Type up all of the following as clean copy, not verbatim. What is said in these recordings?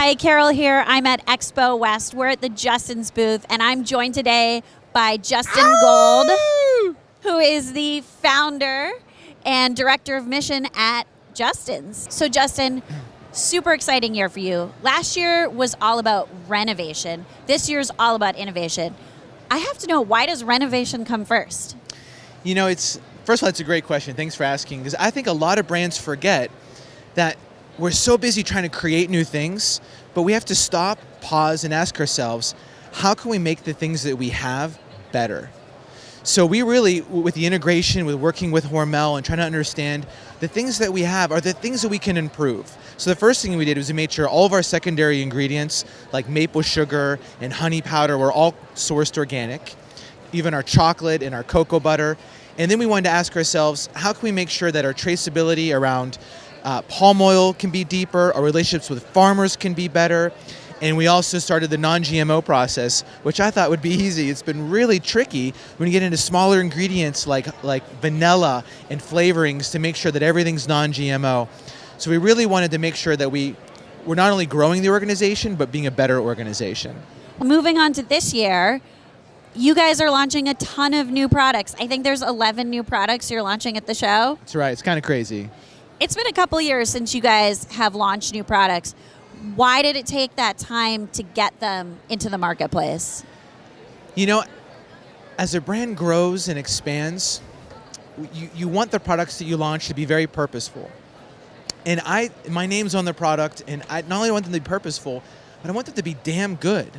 Hi, Carol here. I'm at Expo West. We're at the Justin's booth, and I'm joined today by Justin Gold, who is the founder and director of mission at Justin's. So Justin, super exciting year for you. Last year was all about renovation. This year's all about innovation. I have to know, why does renovation come first? You know, first of all, it's a great question. Thanks for asking, because I think a lot of brands forget that we're so busy trying to create new things, but we have to stop, pause, and ask ourselves, how can we make the things that we have better? So we really, with the integration, with working with Hormel and trying to understand the things that we have are the things that we can improve. So the first thing we did was we made sure all of our secondary ingredients, like maple sugar and honey powder, were all sourced organic, even our chocolate and our cocoa butter. And then we wanted to ask ourselves, how can we make sure that our traceability around palm oil can be deeper, our relationships with farmers can be better, and we also started the non-GMO process, which I thought would be easy. It's been really tricky when you get into smaller ingredients like vanilla and flavorings to make sure that everything's non-GMO. So we really wanted to make sure that we're not only growing the organization, but being a better organization. Moving on to this year, you guys are launching a ton of new products. I think there's 11 new products you're launching at the show. That's right. It's kind of crazy. It's been a couple years since you guys have launched new products. Why did it take that time to get them into the marketplace? You know, as a brand grows and expands, you want the products that you launch to be very purposeful. And my name's on the product, and I not only want them to be purposeful, but I want them to be damn good.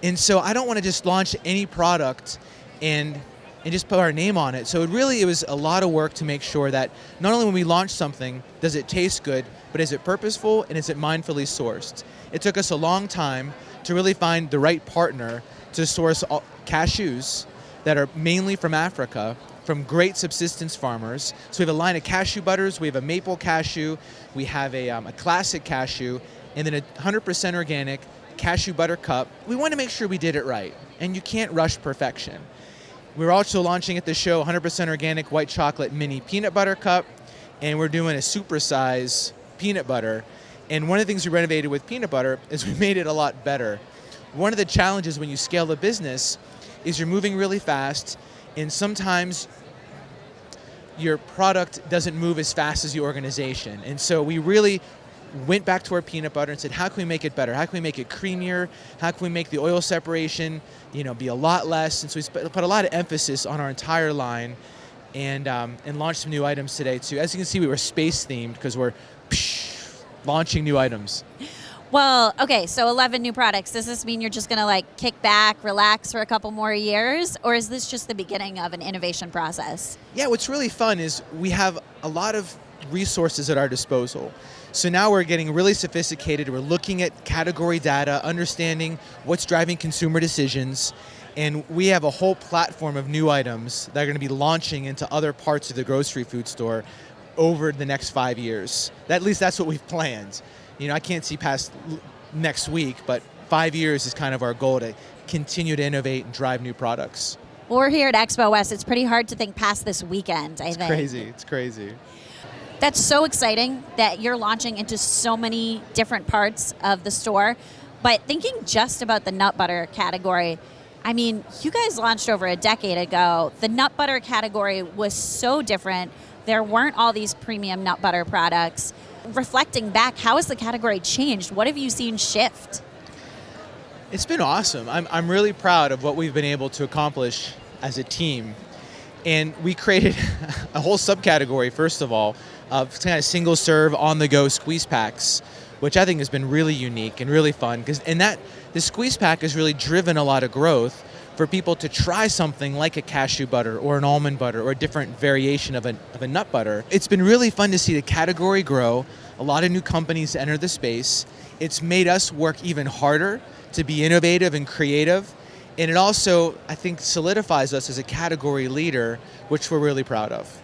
And so I don't want to just launch any product and just put our name on it. So it was a lot of work to make sure that not only when we launch something, does it taste good, but is it purposeful and is it mindfully sourced? It took us a long time to really find the right partner to source cashews that are mainly from Africa, from great subsistence farmers. So we have a line of cashew butters, we have a maple cashew, we have a classic cashew, and then a 100% organic cashew butter cup. We want to make sure we did it right, and you can't rush perfection. We're also launching at the show 100% organic white chocolate mini peanut butter cup, and we're doing a supersize peanut butter. And one of the things we renovated with peanut butter is we made it a lot better. One of the challenges when you scale a business is you're moving really fast, and sometimes your product doesn't move as fast as the organization. And so we really went back to our peanut butter and said, how can we make it better? How can we make it creamier? How can we make the oil separation, be a lot less? And so we put a lot of emphasis on our entire line and launched some new items today too. As you can see, we were space themed because we're launching new items. Well, okay, so 11 new products. Does this mean you're just going to kick back, relax for a couple more years? Or is this just the beginning of an innovation process? Yeah, what's really fun is we have a lot of resources at our disposal. So now we're getting really sophisticated. We're looking at category data, understanding what's driving consumer decisions, and we have a whole platform of new items that are going to be launching into other parts of the grocery food store over the next 5 years. At least that's what we've planned. I can't see past next week, but 5 years is kind of our goal to continue to innovate and drive new products. Well, we're here at Expo West. It's pretty hard to think past this weekend, I think. It's crazy. That's so exciting that you're launching into so many different parts of the store. But thinking just about the nut butter category, you guys launched over a decade ago. The nut butter category was so different. There weren't all these premium nut butter products. Reflecting back, how has the category changed? What have you seen shift? It's been awesome. I'm really proud of what we've been able to accomplish as a team. And we created a whole subcategory, first of all, of kind of single serve on the go squeeze packs, which I think has been really unique and really fun. The squeeze pack has really driven a lot of growth for people to try something like a cashew butter or an almond butter or a different variation of a nut butter. It's been really fun to see the category grow, a lot of new companies enter the space. It's made us work even harder to be innovative and creative. And it also, I think, solidifies us as a category leader, which we're really proud of.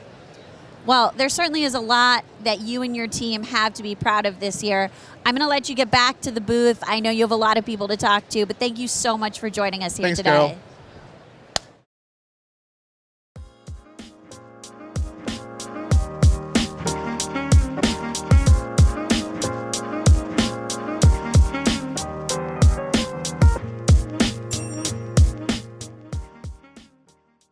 Well, there certainly is a lot that you and your team have to be proud of this year. I'm going to let you get back to the booth. I know you have a lot of people to talk to, but thank you so much for joining us here today. Thanks, Carol.